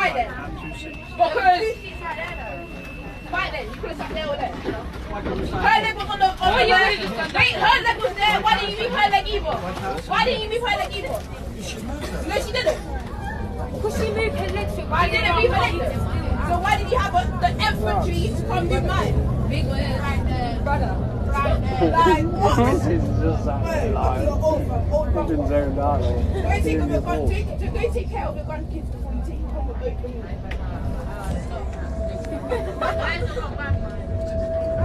Why then? Because... Why then? You could have sat there or there. Her leg was on the... Wait, her leg was there. Why didn't you move her leg either? Why didn't you move her leg either? No, she didn't. Because she moved her leg. Why didn't move her leg then? So why did you have the infantry to come move mine? Big one right there. Brother. Right there. Like, what? This is just like live. You've been zoned out, Go take care of your grandkids before you take them home with both of you. I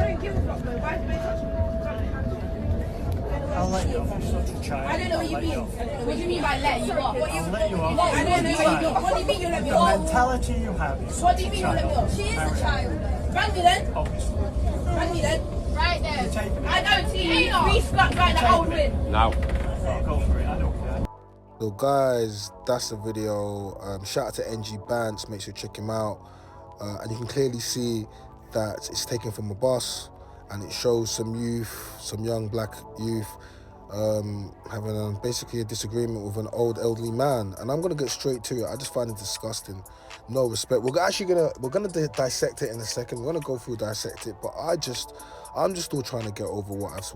don't give a fuck though. Why do they touch me? I'll let you off. I'm such a child. I don't know what you mean. What do you mean by let you off? I'll let you off. I don't know what you mean. What do you mean you let me The off? mentality you have is What do you mean you let me off? She is a child. Bang me then. obviously. Bang me then. Right there. Take me. I don't see you. Re-scut like the old win. No. I'll go for it. I don't care. So guys, that's the video. Shout out to NGBANTZ, make sure you check him out. And you can clearly see that it's taken from a bus, and it shows some youth, some young black youth, having basically a disagreement with an old elderly man. And I'm gonna get straight to it. I just find it disgusting. No respect. We're gonna dissect it in a second. We're gonna go through dissect it, but I'm just still trying to get over what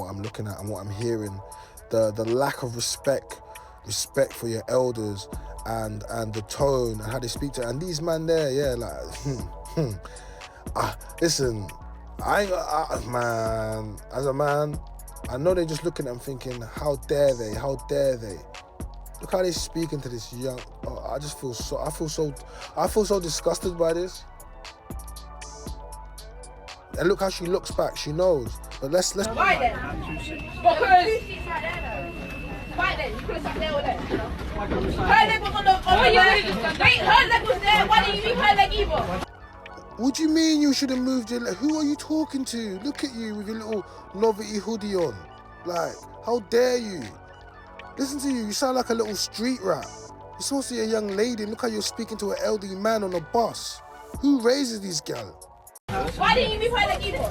I'm looking at and what I'm hearing. The lack of respect for your elders, and the tone and how they speak to, and these man there, yeah, like, listen, man, as a man, I know they're just looking at them thinking, how dare they? Look how they speaking to this young. I feel so disgusted by this. And look how she looks back. She knows. But let's. Why then? Because. Why then? You could have sat there or there. Her leg was on the... Wait, her leg was there. Why didn't you move her leg either? What do you mean you should have moved your leg? Who are you talking to? Look at you with your little novelty hoodie on. Like, how dare you? Listen to you. You sound like a little street rat. You're supposed to be a young lady. Look how you're speaking to an elderly man on a bus. Who raises these gal? Why didn't you move her leg either?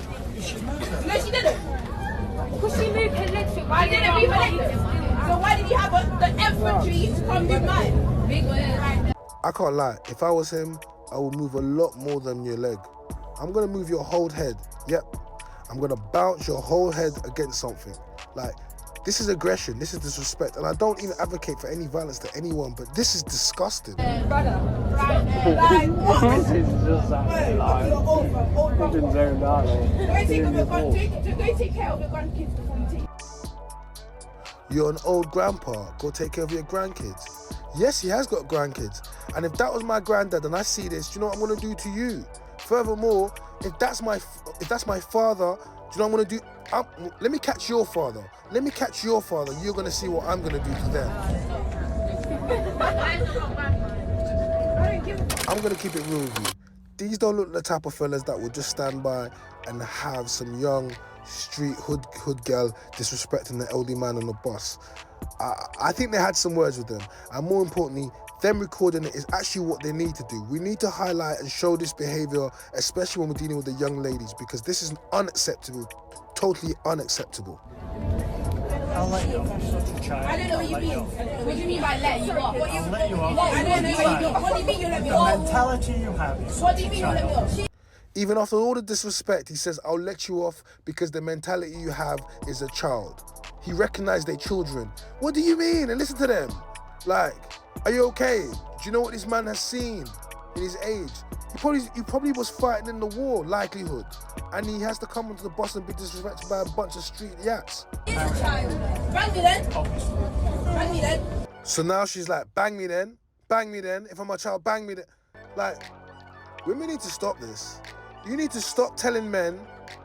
No, she didn't. Because she moved her leg. Why didn't you move her leg then? So why did you have the infantry to come move mine? Big one right there. I can't lie. If I was him, I would move a lot more than your leg. I'm going to move your whole head. Yep. I'm going to bounce your whole head against something. Like, this is aggression. This is disrespect. And I don't even advocate for any violence to anyone, but this is disgusting. Brother. Right there. Like, what? This is just like live. You've been zoned out, Go take care of your grandkids before you take. You're an old grandpa. Go take care of your grandkids. Yes, he has got grandkids. And if that was my granddad and I see this, do you know what I'm going to do to you? Furthermore, if that's my father, do you know what I'm going to do? Let me catch your father. Let me catch your father. You're going to see what I'm going to do to them. I'm going to keep it real with you. These don't look the type of fellas that would just stand by and have some young street hood girl disrespecting the elderly man on the bus. I think they had some words with them, and more importantly, them recording it is actually what they need to do. We need to highlight and show this behavior, especially when we're dealing with the young ladies, because this is unacceptable, totally unacceptable. I'll let you off. I'm such a child. I don't know what you mean. What do you mean by let you off? I'll let you off. I don't know what you mean. What do you mean you let me The off? mentality you have is What do you mean you let me off? Even after all the disrespect, he says, I'll let you off because the mentality you have is a child. He recognized their children. What do you mean? And listen to them. Like, are you okay? Do you know what this man has seen in his age? He probably was fighting in the war, likelihood. And he has to come onto the bus and be disrespected by a bunch of street yats. He's a child. Bang me then. obviously. Bang me then. So now she's like, bang me then. Bang me then. If I'm a child, bang me then. Like, women need to stop this. You need to stop telling men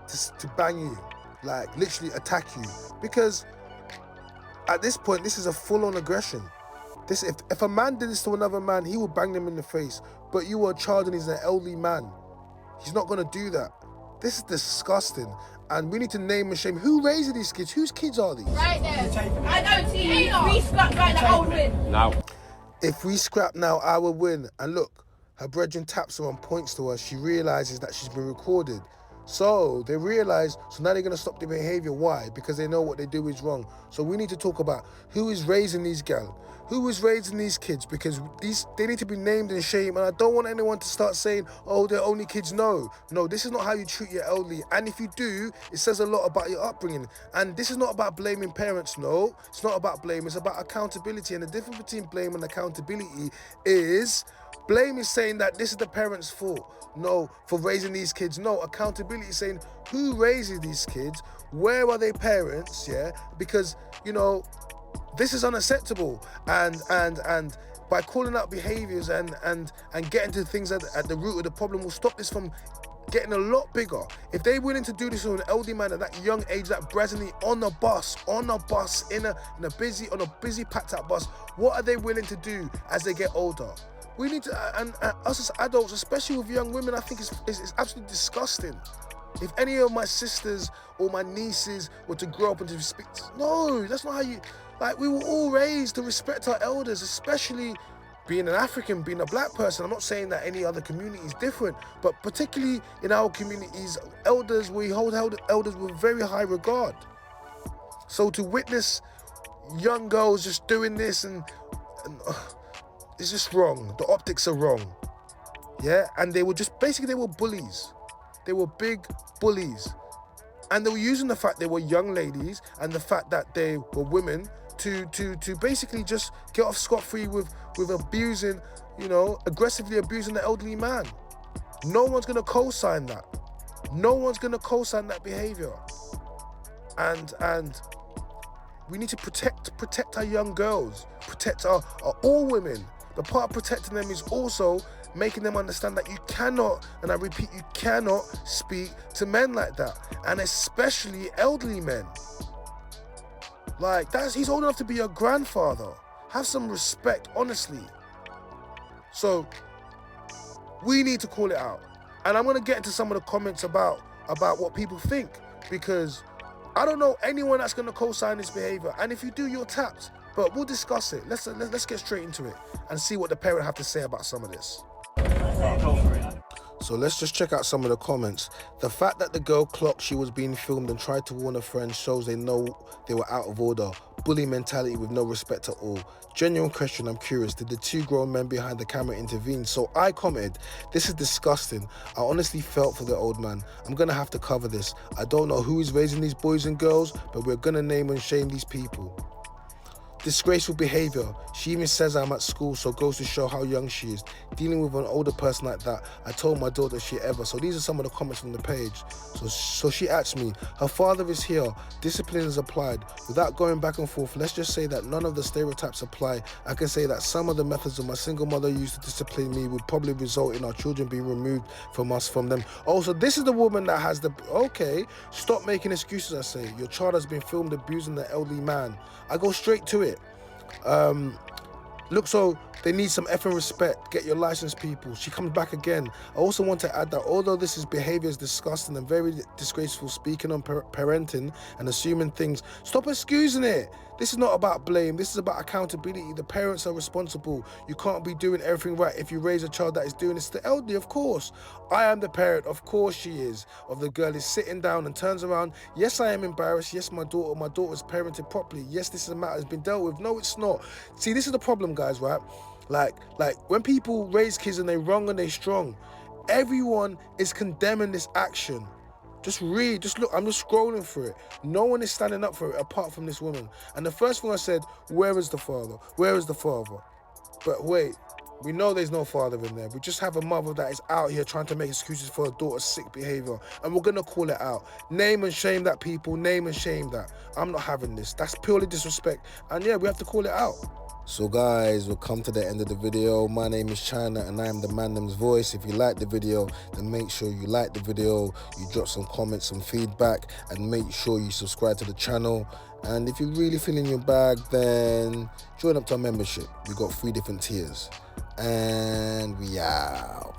to bang you, like literally attack you, because at this point, this is a full-on aggression. If a man did this to another man, he would bang them in the face. But you are a child and he's an elderly man. He's not gonna do that. This is disgusting, and we need to name and shame. Who raises these kids? Whose kids are these? Right there. I don't see you. Re-scut like the old win. No. If we scrap now, I will win. And look, her brethren taps her and points to her. She realizes that she's been recorded. So they realize, so now they're going to stop the behavior. Why? Because they know what they do is wrong. So we need to talk about who is raising these gal. who is raising these kids, because they need to be named and shamed. And I don't want anyone to start saying, oh, they're only kids. No, this is not how you treat your elderly. And if you do, it says a lot about your upbringing. And this is not about blaming parents. No, it's not about blame. It's about accountability. And the difference between blame and accountability is blame is saying that this is the parents' fault. No, for raising these kids. No, accountability is saying who raises these kids, where are their parents, yeah? Because, you know, this is unacceptable. And by calling out behaviours and getting to things at the root of the problem will stop this from getting a lot bigger. If they're willing to do this with an elderly man at that young age, that brazenly on a bus, in a busy packed out bus, what are they willing to do as they get older? We need to, and us as adults, especially with young women, I think it's absolutely disgusting. If any of my sisters or my nieces were to grow up and to respect, no, that's not how you, like, we were all raised to respect our elders, especially being an African, being a black person. I'm not saying that any other community is different, but particularly in our communities, elders, we hold elders with very high regard. So to witness young girls just doing this and it's just wrong. The optics are wrong. Yeah, and they were just, basically they were bullies. They were big bullies. And they were using the fact they were young ladies and the fact that they were women to basically just get off scot-free with abusing, you know, aggressively abusing the elderly man. No one's going to co-sign that. No one's going to co-sign that behavior. And we need to protect our young girls, protect our all women. The part of protecting them is also making them understand that you cannot, and I repeat, you cannot speak to men like that, and especially elderly men. Like, he's old enough to be your grandfather. Have some respect, honestly. So we need to call it out. And I'm going to get into some of the comments about what people think, because I don't know anyone that's going to co-sign this behavior. And if you do, you're tapped. But we'll discuss it. Let's get straight into it and see what the parent have to say about some of this. So let's just check out some of the comments. The fact that the girl clocked she was being filmed and tried to warn a friend shows they know they were out of order. Bully mentality with no respect at all. Genuine question, I'm curious, did the two grown men behind the camera intervene? So I commented, this is disgusting. I honestly felt for the old man. I'm gonna have to cover this. I don't know who is raising these boys and girls, but we're gonna name and shame these people. Disgraceful behavior. She even says I'm at school, so goes to show how young she is. Dealing with an older person like that, I told my daughter she ever. So these are some of the comments from the page. So she asked me, her father is here, discipline is applied. Without going back and forth, let's just say that none of the stereotypes apply. I can say that some of the methods of my single mother used to discipline me would probably result in our children being removed from them. Oh, so this is the woman that has the, okay, stop making excuses, I say. Your child has been filmed abusing the elderly man. I go straight to it. Look, so they need some effing respect. Get your license, people. She comes back again. I also want to add that although this behavior is disgusting and very disgraceful, speaking on parenting and assuming things, stop excusing it. This is not about blame. This is about accountability. The parents are responsible. You can't be doing everything right if you raise a child that is doing this. The elderly, of course. I am the parent, of course she is, of the girl is sitting down and turns around. Yes, I am embarrassed. Yes, my daughter's parented properly. Yes, this is a matter that's been dealt with. No, it's not. See, this is the problem, guys, right? Like when people raise kids and they're wrong and they're strong, everyone is condemning this action. Just read, just look, I'm just scrolling through it. No one is standing up for it apart from this woman. And the first thing I said, where is the father? Where is the father? But wait, we know there's no father in there. We just have a mother that is out here trying to make excuses for her daughter's sick behavior. And we're going to call it out. Name and shame that, people. Name and shame that. I'm not having this. That's purely disrespect. And yeah, we have to call it out. So guys, we'll come to the end of the video. My name is China and I am the Mynameischyna's voice. If you like the video, then make sure you like the video, you drop some comments, some feedback, and make sure you subscribe to the channel. And if you're really feeling your bag, then join up to our membership. We've got 3 different tiers. And we out.